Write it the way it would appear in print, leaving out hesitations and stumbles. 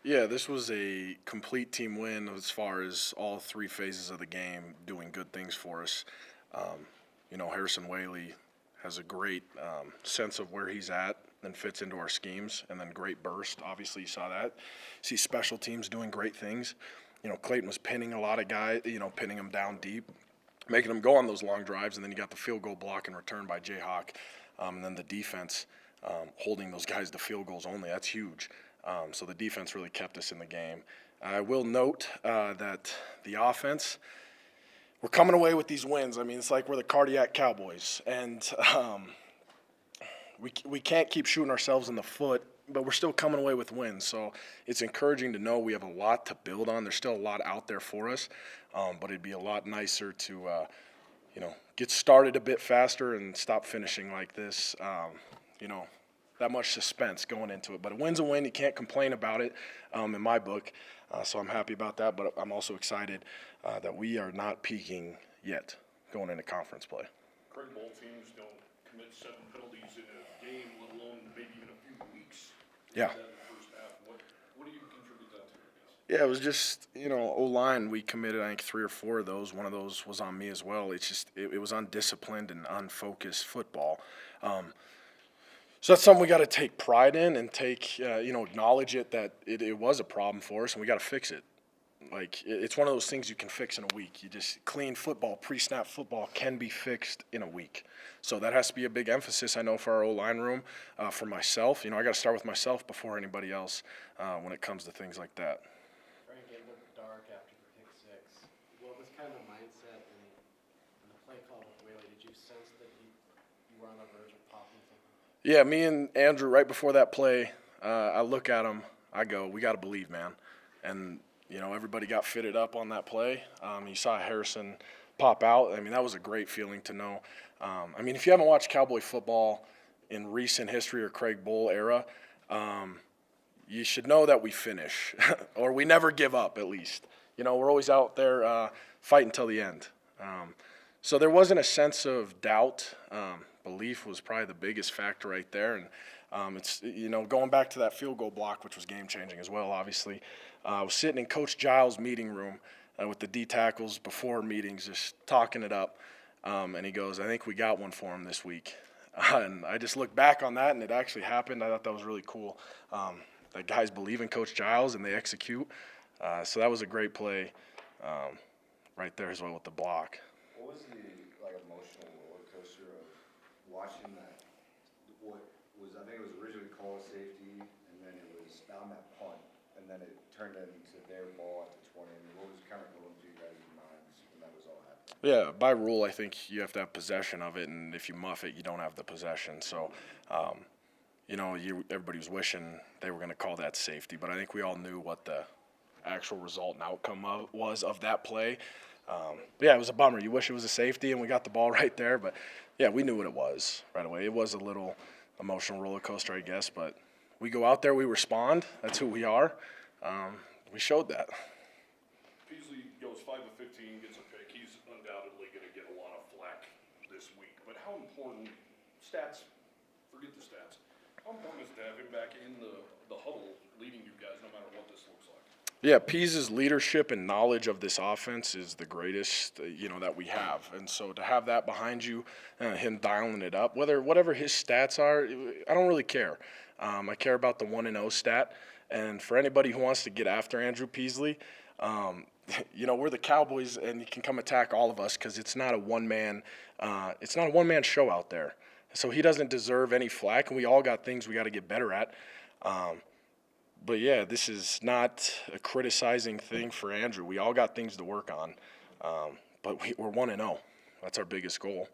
Yeah, this was a complete team win as far as all three phases of the game doing good things for us. Harrison Whaley has a great sense of where he's at and fits into our schemes, and then great burst. Obviously, you saw that. See special teams doing great things. Clayton was pinning a lot of guys, pinning them down deep, making them go on those long drives, and then you got the field goal block and return by Jayhawk, and then the defense holding those guys to field goals only. That's huge. So the defense really kept us in the game. I will note that the offense, we're coming away with these wins. I mean, it's like we're the cardiac Cowboys, and we can't keep shooting ourselves in the foot, but we're still coming away with wins. So it's encouraging to know we have a lot to build on. There's still a lot out there for us, but it'd be a lot nicer to, get started a bit faster and stop finishing like this. That much suspense going into it. But a win's a win. You can't complain about it in my book. So I'm happy about that. But I'm also excited that we are not peaking yet going into conference play. Craig Bowl teams don't commit 7 penalties in a game, let alone maybe even a few weeks. Yeah. In the first half. What do you contribute that to, I guess? Yeah, it was just, O-line, we committed, I think, 3 or 4 of those. One of those was on me as well. It's just, it was undisciplined and unfocused football. So that's something we got to take pride in and acknowledge it that it was a problem for us and we got to fix it. Like, it's one of those things you can fix in a week. You just clean football, pre-snap football can be fixed in a week. So that has to be a big emphasis, I know, for our O-line room, for myself. I got to start with myself before anybody else when it comes to things like that. Frank, it looked dark after the pick six. What was kind of the mindset in the play call with Whaley? Did you sense that you were on the verge of popping something? Yeah, me and Andrew, right before that play, I look at him, I go, we got to believe, man. And, everybody got fitted up on that play. You saw Harrison pop out. I mean, that was a great feeling to know. If you haven't watched Cowboy football in recent history or Craig Bowl era, you should know that we finish, or we never give up, at least. We're always out there fighting till the end. So there wasn't a sense of doubt. Belief was probably the biggest factor right there. And it's, going back to that field goal block, which was game-changing as well, obviously. I was sitting in Coach Giles' meeting room with the D tackles before meetings, just talking it up. And he goes, I think we got one for him this week. And I just looked back on that, and it actually happened. I thought that was really cool. The guys believe in Coach Giles, and they execute. So that was a great play right there as well with the block. What was the emotional roller coaster of watching that? I think it was originally called a safety, and then it was down that punt, and then it turned into their ball at the 20. What was kind of going through you guys' minds when that was all happening? Yeah, by rule, I think you have to have possession of it, and if you muff it, you don't have the possession. So, everybody was wishing they were going to call that safety, but I think we all knew what the actual result and outcome was of that play. It was a bummer. You wish it was a safety, and we got the ball right there, but yeah, we knew what it was right away. It was a little emotional roller coaster, I guess, but we go out there, we respond. That's who we are. We showed that. Peasley goes 5 of 15, gets a pick. He's undoubtedly going to get a lot of flack this week. But how important stats? Forget the stats. How important is to have him back in the huddle, leading you guys, no matter what this looks like? Yeah, Pease's leadership and knowledge of this offense is the greatest, that we have. And so to have that behind you, him dialing it up, whatever his stats are, I don't really care. I care about the 1-0 stat. And for anybody who wants to get after Andrew Peasley, we're the Cowboys, and you can come attack all of us because it's not a one-man show out there. So he doesn't deserve any flack, and we all got things we got to get better at. But, yeah, this is not a criticizing thing for Andrew. We all got things to work on. But we're 1-0. That's our biggest goal.